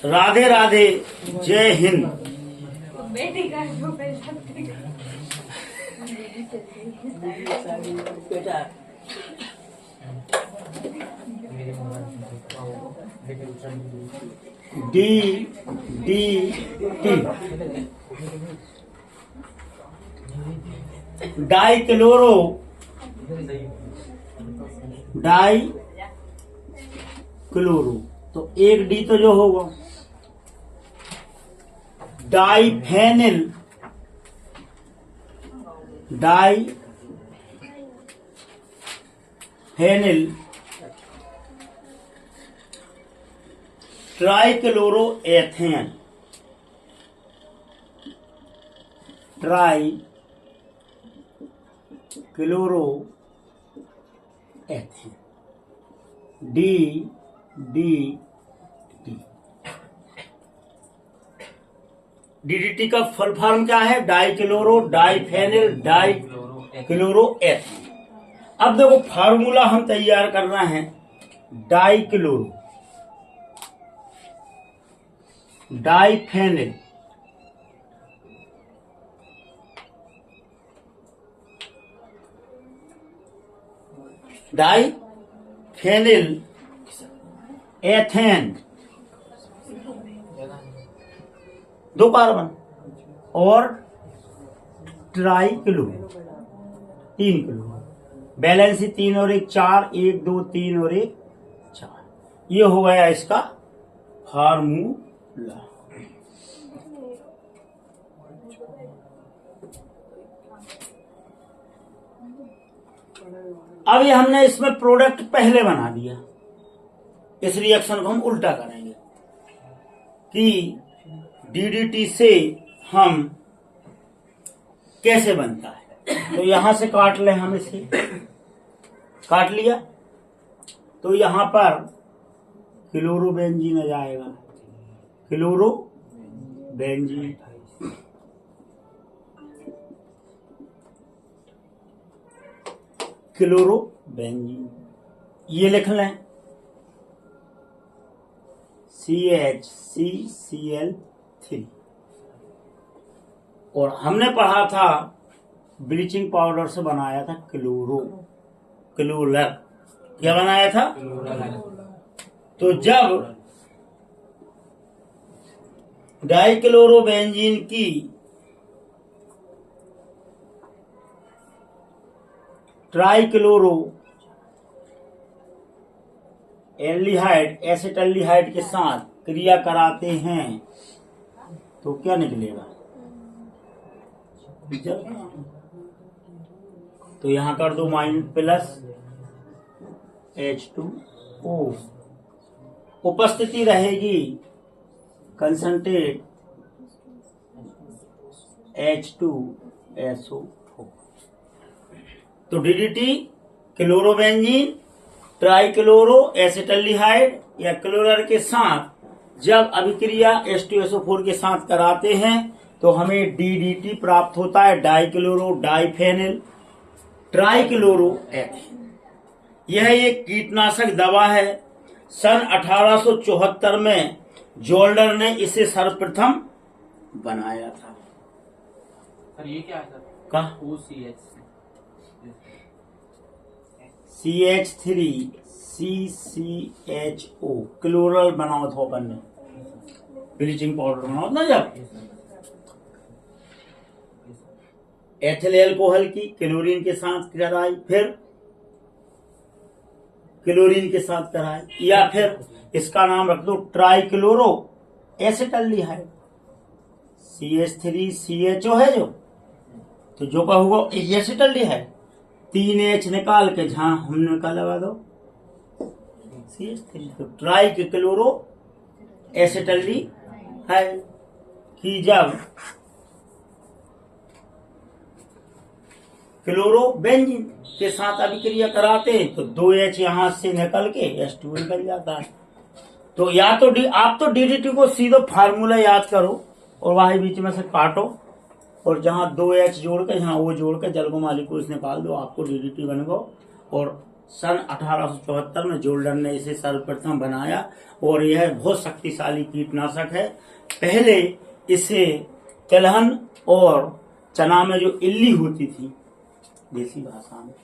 राधे राधे, जय हिंद। बेटी का बेटा D D T dichloro तो एक डी तो जो होगा diphenyl trichloroethane D D T DDT का फुल फॉर्म क्या है? Diphenyl dichloroethane. अब देखो फार्मूला हम तैयार करना है डाइफेनिल एथेन, 2 कार्बन और ट्राइक्लोरो 3 क्लोरो, बैलेंसी 3 और 1 4, 1 2 3 और 1 4। ये हो गया इसका फार्मूला। अब ये हमने इसमें प्रोडक्ट पहले बना दिया, इस रिएक्शन को हम उल्टा करेंगे कि डीडीटी से हम कैसे बनता है। तो यहां से काट ले, हम इसे काट लिया तो यहां पर क्लोरोबेंजीन आ जाएगा, क्लोरोबेंजीन। ये लिख लें CHCCl3। और हमने पढ़ा था ब्लीचिंग पाउडर से बनाया था क्लोरर। क्या बनाया था? तो जब डाइक्लोरोबेंजीन की ट्राइक्लोरो एसिटल्डिहाइड के साथ क्रिया कराते हैं तो क्या निकलेगा? तो यहां कर दो -, H2O, उपस्थिति रहेगी कंसंट्रेट H2SO4। तो डीडीटी क्लोरोबेंजीन ट्राइक्लोरो एसिटल्डिहाइड या क्लोरर के साथ जब अभिक्रिया H2SO4 के साथ कराते हैं तो हमें डीडीटी प्राप्त होता है, डाइक्लोरो डाइफेनिल ट्राइक्लोरोएथेन। यह एक कीटनाशक दवा है। सन 1874 में जोल्डर ने इसे सर्वप्रथम बनाया था। सर ये क्या है सर? का CH3CCHO क्लोरल बनाओ था अपन ने, ब्लीचिंग पाउडर बनाओ ना। जब एथिल एल्कोहल की क्लोरीन के साथ कराई, फिर क्लोरीन के साथ कराई, या फिर इसका नाम रख दो ट्राइक्लोरो एसिटल्डिहाइड। CH3CHO है जो, तो जो का होगा एसिटल्डिहाइड, 3H निकाल के जहां हमने का लगा दो CH3, तो ट्राइक्लोरो एसिटल्डिहाइड की जब क्लोरोबेंजीन के साथ अभिक्रिया कराते हैं तो 2H यहां से निकल के H2 निकल जाता है। तो या तो आप तो डीडीटी को सीधे फार्मूला याद करो और वही बीच में से काटो और जहां 2H जोड़ के जहां O जोड़ के जल को मालिक्यूल्स निकाल दो, आपको डीडीटी बनेगा। और सन 1874 में जोल्डन ने इसे सर्वप्रथम बनाया और यह बहुत शक्तिशाली कीटनाशक है। पहले इसे तिलहन और चना में जो इल्ली होती थी देसी भाषा में,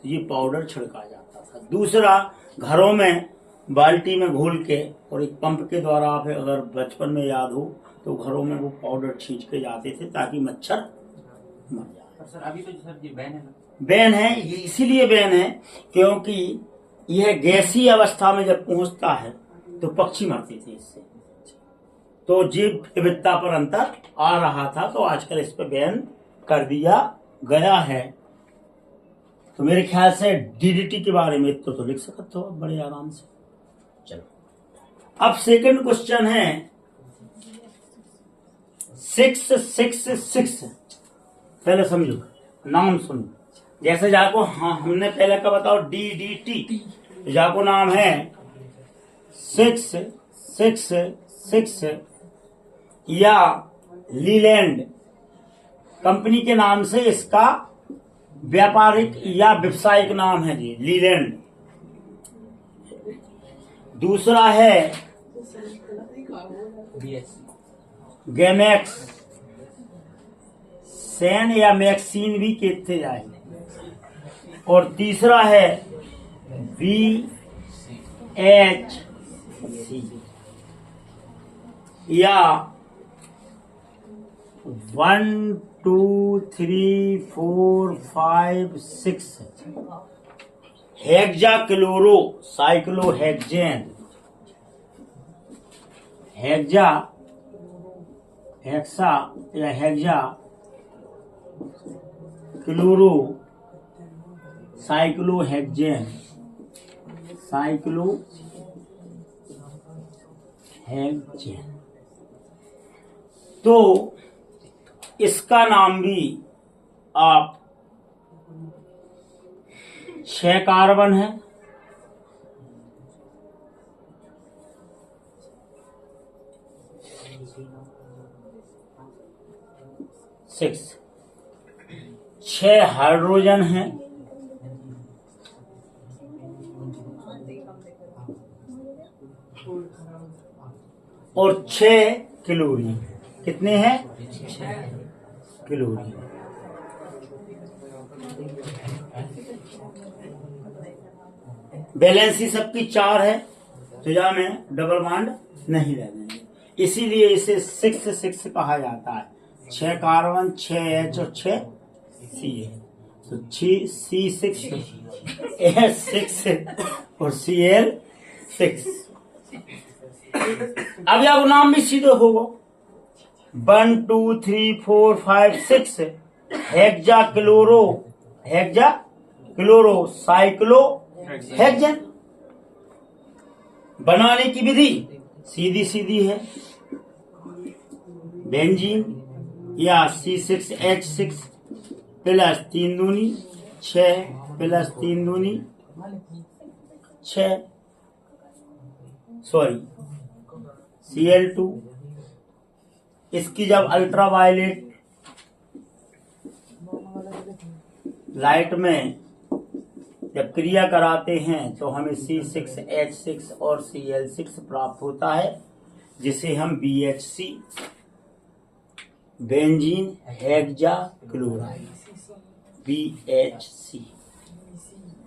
ये पाउडर छिड़का जाता था। दूसरा, घरों में बाल्टी में घोल के और एक पंप के द्वारा, आप अगर बचपन में याद हो तो घरों में वो पाउडर छींच के जाते थे ताकि मच्छर मर जाए। सर अभी तो सर ये बैन है ना? बैन है, ये इसीलिए बैन है क्योंकि यह गैसीय अवस्था में जब पहुंचता है तो पक्षी मरते थे इससे, तो जीव विविधता पर अंतर आ रहा था, तो आजकल इस पर बैन कर दिया गया है। तो मेरे ख्याल से डीडीटी के बारे में तो लिख सकते हो बड़े आराम से। चलो, अब सेकंड क्वेश्चन है 666। पहले समझो, नाम सुनो। जैसे जाको हमने पहले का बताओ डीडीटी, जाको नाम है 666 या लीलैंड कंपनी के नाम से इसका व्यापारिक या व्यवसायिक नाम है जी, लीलैंड। दूसरा है गैमैक्स, सैन या मैक्सीन भी कहते जाए। और तीसरा है VHC या 1 2 3 4 5 6 हेक्सा क्लोरो साइक्लोहेक्सेन। हेक्सा या हेक्सा क्लोरो साइक्लोहेक्सेन, तो इसका नाम भी आप 6 कार्बन है, छह हाइड्रोजन है, और 6 क्लोरीन। कितने हैं? क्लोरीन। वैलेंसी सबकी 4 है, तो यहां में डबल बॉन्ड नहीं रहेंगे, इसीलिए इसे 6 कहा जाता है। 6 कार्बन, 6 H और 6 C है, तो C6 H6 और Cl6। अब यह नाम भी सीधे होगा 1 2 3 4 5 6 हेक्सा क्लोरो साइक्लोहेक्सेन। बनाने की विधि सीधी है, बेंजीन या C6H6 प्लस 3 दूनी 6 प्लस 3 दूनी 6 Cl2। इसकी जब अल्ट्रावायलेट लाइट में जब क्रिया कराते हैं तो हमें C6H6 और Cl6 प्राप्त होता है, जिसे हम BHC benzene hexa chloride BHC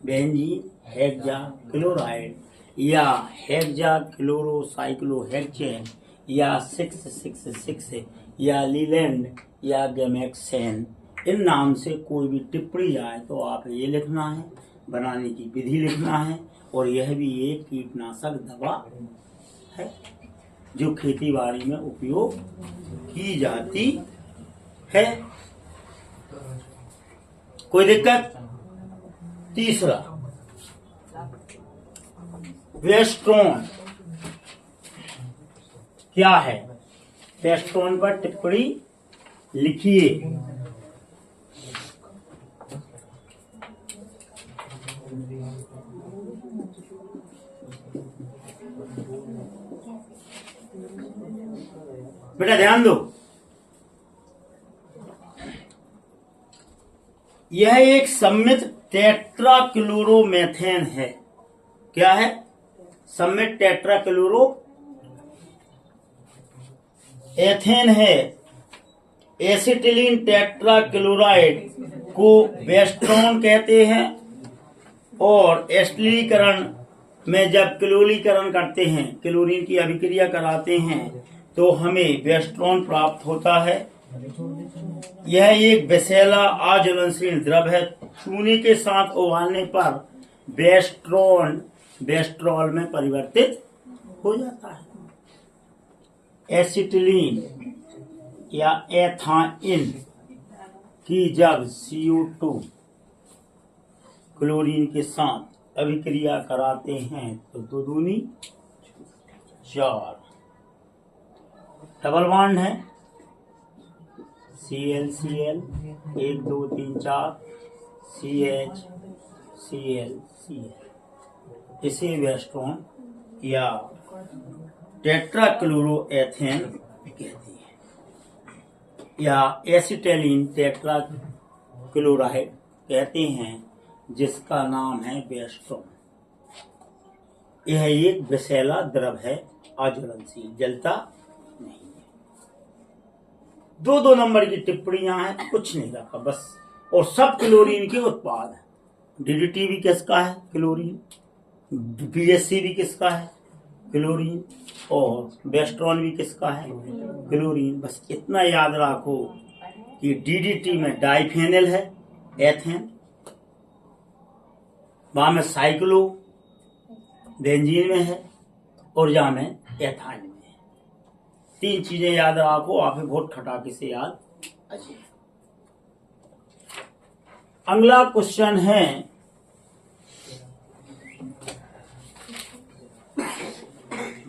benzene hexa chloride या हेक्सा क्लोरोसाइक्लोहेक्सेन या 666 या लीलैंड या गैमैक्सेन, इन नाम से कोई भी टिप्पणी आए तो आप ये लिखना है, बनाने की विधि लिखना है। और यह भी एक कीटनाशक दवा है जो खेती बाड़ी में उपयोग की जाती है। कोई दिक्कत? तीसरा, वेस्ट्रोन क्या है? वेस्ट्रोन पर टिप्पणी लिखिए। बेटा ध्यान दो, यह एक सम्मित टेट्राक्लोरोमेथेन है। क्या है? सब में टेट्राक्लोरो एथेन है। एसिटिलीन टेट्राक्लोराइड को वेस्ट्रॉन कहते हैं और एस्टिलीकरण में जब क्लोरीकरण करते हैं, क्लोरीन की अभिक्रिया कराते हैं तो हमें वेस्ट्रॉन प्राप्त होता है। यह एक विषैला अज्वलनशील द्रव है। चूने के साथ उबालने पर वेस्ट्रॉल में परिवर्तित हो जाता है। एसिटिलीन या एथाइन की जब CO2 क्लोरीन के साथ अभिक्रिया कराते हैं तो 2 दूनी 4 डबल बॉन्ड है। ClCl 1 2 3 4 CHClCl इसे वेस्ट्रॉन या टेट्राक्लोरोएथेन कहते हैं या एसिटिलीन टेट्राक्लोराइड कहते हैं, जिसका नाम है वेस्ट्रॉन। यह एक विषैला द्रव है, अज्वलनशील, जलता नहीं है। 2 नंबर की टिप्पणियां हैं, कुछ नहीं रखा बस। और सब क्लोरीन के उत्पाद हैं। DDT भी किसका है? क्लोरीन। BSC भी किसका है? क्लोरीन। और वेस्ट्रॉन भी किसका है? क्लोरीन। बस इतना याद रखो कि DDT में डाइफेनिल है, एथेन, वहां में साइक्लो बेंजीन में है और जहां में एथाइन में है। 3 चीजें याद रखो, आप बहुत खटाके से याद आ जाए। अगला क्वेश्चन है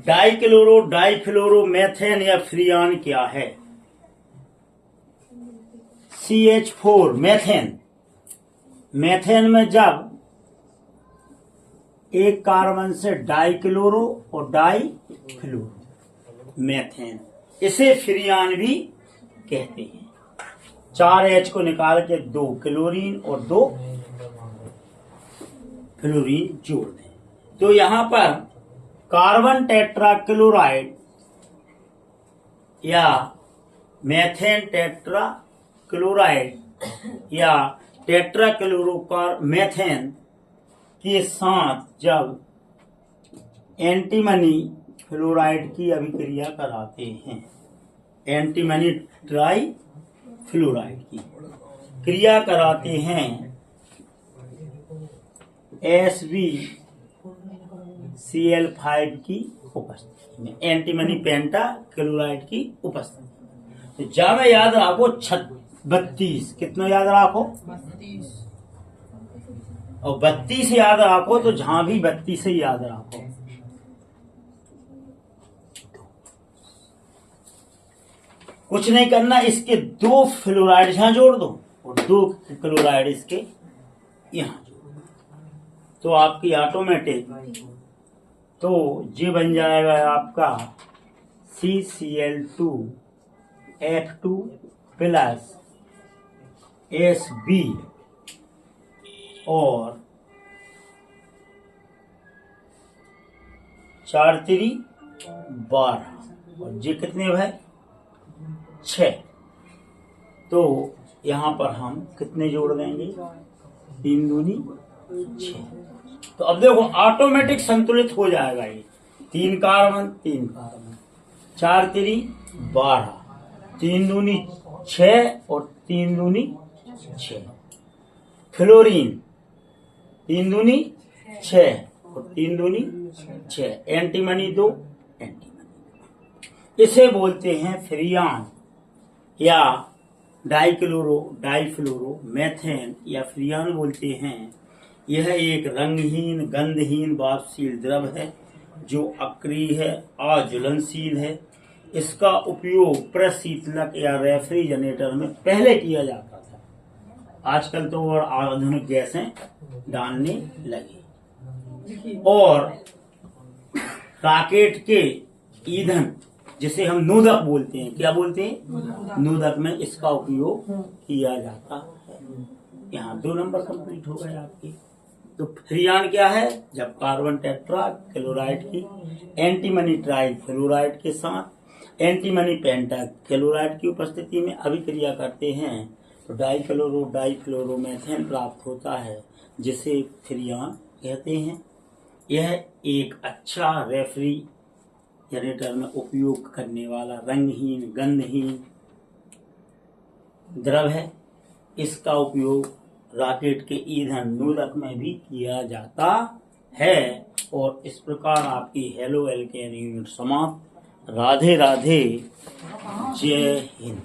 डाइक्लोरो डाइफ्लोरोमेथेन या फ्रियान क्या है? CH4 methane. मेथेन में जब एक कार्बन से डाइक्लोरो और डाइफ्लोरो मेथेन, इसे फ्रियान भी कहते हैं। 4H को निकाल के 2 क्लोरीन और 2 फ्लोरीन जोड़ दें तो यहां पर कार्बन टेट्राक्लोराइड या मेथेन टेट्राक्लोराइड या टेट्राक्लोरोमेथेन के साथ जब एंटीमनी फ्लोराइड की अभिक्रिया कराते हैं, एंटीमनी ट्राई फ्लोराइड की क्रिया कराते हैं SbCl5 की उपस्थिति में, एंटीमनी पेंटा क्लोराइड की उपस्थिति। तो जब याद रखो 32, कितना याद रखो? 32। और 32 याद रखो तो जहां भी 32 से याद रखो। कुछ नहीं करना, इसके 2 फ्लोराइड यहां जोड़ दो और 2 क्लोराइड इसके यहां जोड़ दो तो आपकी ऑटोमेटिक तो ये बन जाएगा आपका CCl2F2 प्लस Sb और 4 3 12 और ये कितने भाई? 6। तो यहां पर हम कितने जोड़ देंगे? 3 दूनी 6। तो अब देखो ऑटोमेटिक संतुलित हो जाएगा ये। 3 कार्बन 3 कार्बन, 4 3 12, 3 दूनी 6 और 3 दूनी 6। फ्लोरीन 3 दूनी 6 और 3 दूनी 6, एंटीमनी 2 एंटीमनी। इसे बोलते हैं फ्रियान या डाइफ्लोरो मेथेन या फ्रियान बोलते हैं। यह एक रंगहीन गंधहीन वाष्पशील द्रव है जो अक्रिय है, अज्वलनशील है। इसका उपयोग प्रशीतलक या रेफ्रिजरेटर में पहले किया जाता था, आजकल तो और आधुनिक गैसें डालने लगे। और रॉकेट के ईंधन जिसे हम नोदक बोलते हैं, क्या बोलते हैं? नोदक में इसका उपयोग किया जाता है। यहाँ 2 नंबर कंप्लीट हो गए आपके। तो फ्रियान क्या है? जब कार्बन टेट्रा क्लोराइड की एंटीमनी ट्राई फ्लोराइड के साथ एंटीमनी पेंटा क्लोराइड की उपस्थिति में अभिक्रिया करते हैं तो डाइक्लोरोमेथेन प्राप्त होता है, जिसे फ्रियान कहते हैं। यह एक अच्छा रेफ्रिजरेटर में उपयोग करने वाला रंगहीन गंधहीन द्रव है। इसका उपयोग रॉकेट के ईंधन नोदक में भी किया जाता है। और इस प्रकार आपकी हेलो एल्केन यूनिट समाप्त। राधे राधे, जय हिंद।